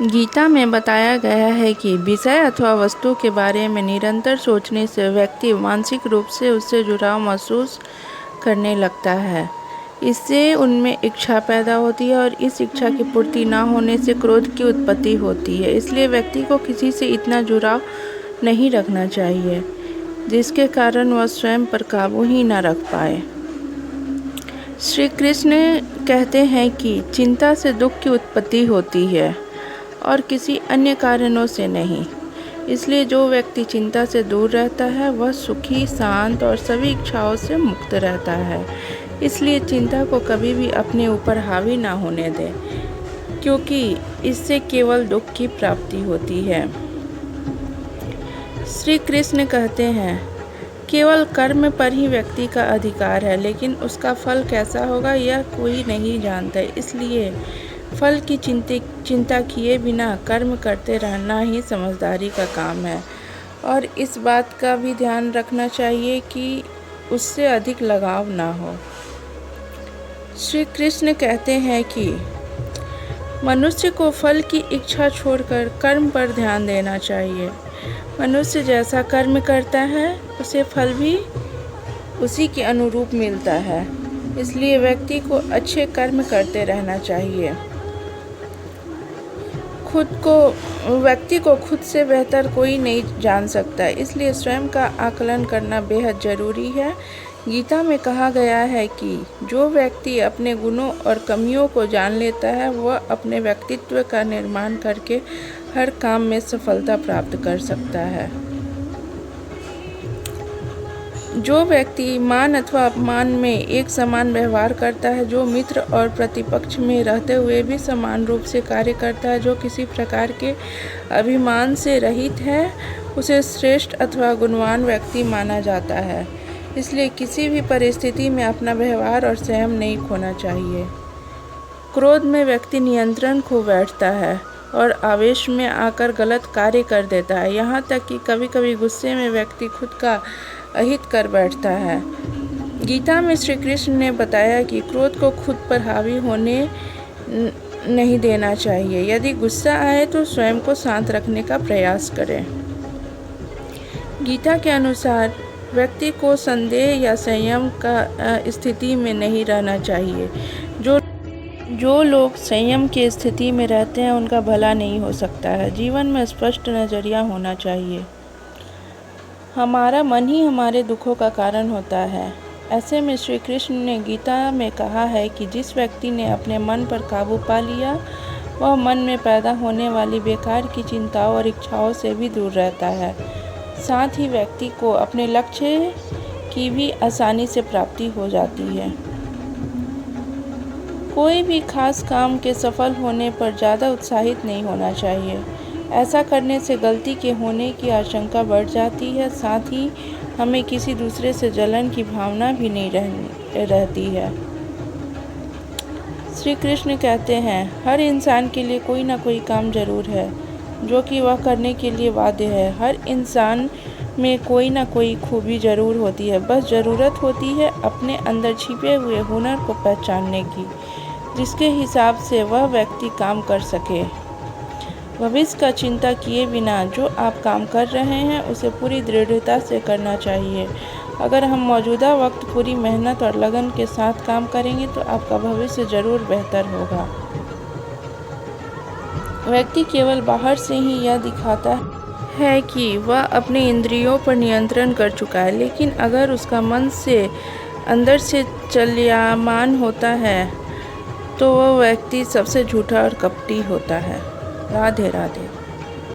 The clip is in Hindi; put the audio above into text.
गीता में बताया गया है कि विषय अथवा वस्तु के बारे में निरंतर सोचने से व्यक्ति मानसिक रूप से उससे जुड़ाव महसूस करने लगता है। इससे उनमें इच्छा पैदा होती है और इस इच्छा की पूर्ति न होने से क्रोध की उत्पत्ति होती है। इसलिए व्यक्ति को किसी से इतना जुड़ाव नहीं रखना चाहिए जिसके कारण वह स्वयं पर काबू ही न रख पाए। श्री कृष्ण कहते हैं कि चिंता से दुख की उत्पत्ति होती है और किसी अन्य कारणों से नहीं। इसलिए जो व्यक्ति चिंता से दूर रहता है वह सुखी, शांत और सभी इच्छाओं से मुक्त रहता है। इसलिए चिंता को कभी भी अपने ऊपर हावी ना होने दें, क्योंकि इससे केवल दुख की प्राप्ति होती है। श्री कृष्ण कहते हैं, केवल कर्म पर ही व्यक्ति का अधिकार है, लेकिन उसका फल कैसा होगा यह कोई नहीं जानता। इसलिए फल की चिंता किए बिना कर्म करते रहना ही समझदारी का काम है और इस बात का भी ध्यान रखना चाहिए कि उससे अधिक लगाव ना हो। श्री कृष्ण कहते हैं कि मनुष्य को फल की इच्छा छोड़कर कर्म पर ध्यान देना चाहिए। मनुष्य जैसा कर्म करता है उसे फल भी उसी के अनुरूप मिलता है। इसलिए व्यक्ति को अच्छे कर्म करते रहना चाहिए। व्यक्ति को खुद से बेहतर कोई नहीं जान सकता, इसलिए स्वयं का आकलन करना बेहद ज़रूरी है। गीता में कहा गया है कि जो व्यक्ति अपने गुणों और कमियों को जान लेता है वह अपने व्यक्तित्व का निर्माण करके हर काम में सफलता प्राप्त कर सकता है। जो व्यक्ति मान अथवा अपमान में एक समान व्यवहार करता है, जो मित्र और प्रतिपक्ष में रहते हुए भी समान रूप से कार्य करता है, जो किसी प्रकार के अभिमान से रहित है, उसे श्रेष्ठ अथवा गुणवान व्यक्ति माना जाता है। इसलिए किसी भी परिस्थिति में अपना व्यवहार और संयम नहीं खोना चाहिए। क्रोध में व्यक्ति नियंत्रण खो बैठता है और आवेश में आकर गलत कार्य कर देता है। यहाँ तक कि कभी कभी गुस्से में व्यक्ति खुद का अहित कर बैठता है। गीता में श्री कृष्ण ने बताया कि क्रोध को खुद पर हावी होने नहीं देना चाहिए। यदि गुस्सा आए तो स्वयं को शांत रखने का प्रयास करें। गीता के अनुसार व्यक्ति को संदेह या संयम का स्थिति में नहीं रहना चाहिए। जो लोग संयम की स्थिति में रहते हैं उनका भला नहीं हो सकता है। जीवन में स्पष्ट नजरिया होना चाहिए। हमारा मन ही हमारे दुखों का कारण होता है। ऐसे में श्री कृष्ण ने गीता में कहा है कि जिस व्यक्ति ने अपने मन पर काबू पा लिया वह मन में पैदा होने वाली बेकार की चिंताओं और इच्छाओं से भी दूर रहता है। साथ ही व्यक्ति को अपने लक्ष्य की भी आसानी से प्राप्ति हो जाती है। कोई भी खास काम के सफल होने पर ज़्यादा उत्साहित नहीं होना चाहिए। ऐसा करने से गलती के होने की आशंका बढ़ जाती है। साथ ही हमें किसी दूसरे से जलन की भावना भी नहीं रहती है। श्री कृष्ण कहते हैं, हर इंसान के लिए कोई ना कोई काम जरूर है जो कि वह करने के लिए बाध्य है। हर इंसान में कोई ना कोई खूबी जरूर होती है, बस ज़रूरत होती है अपने अंदर छिपे हुए हुनर को पहचानने की, जिसके हिसाब से वह व्यक्ति काम कर सके। भविष्य का चिंता किए बिना जो आप काम कर रहे हैं उसे पूरी दृढ़ता से करना चाहिए। अगर हम मौजूदा वक्त पूरी मेहनत और लगन के साथ काम करेंगे तो आपका भविष्य जरूर बेहतर होगा। व्यक्ति केवल बाहर से ही यह दिखाता है कि वह अपने इंद्रियों पर नियंत्रण कर चुका है, लेकिन अगर उसका मन से अंदर से चलयमान होता है तो वह व्यक्ति सबसे झूठा और कपटी होता है। राधे राधे।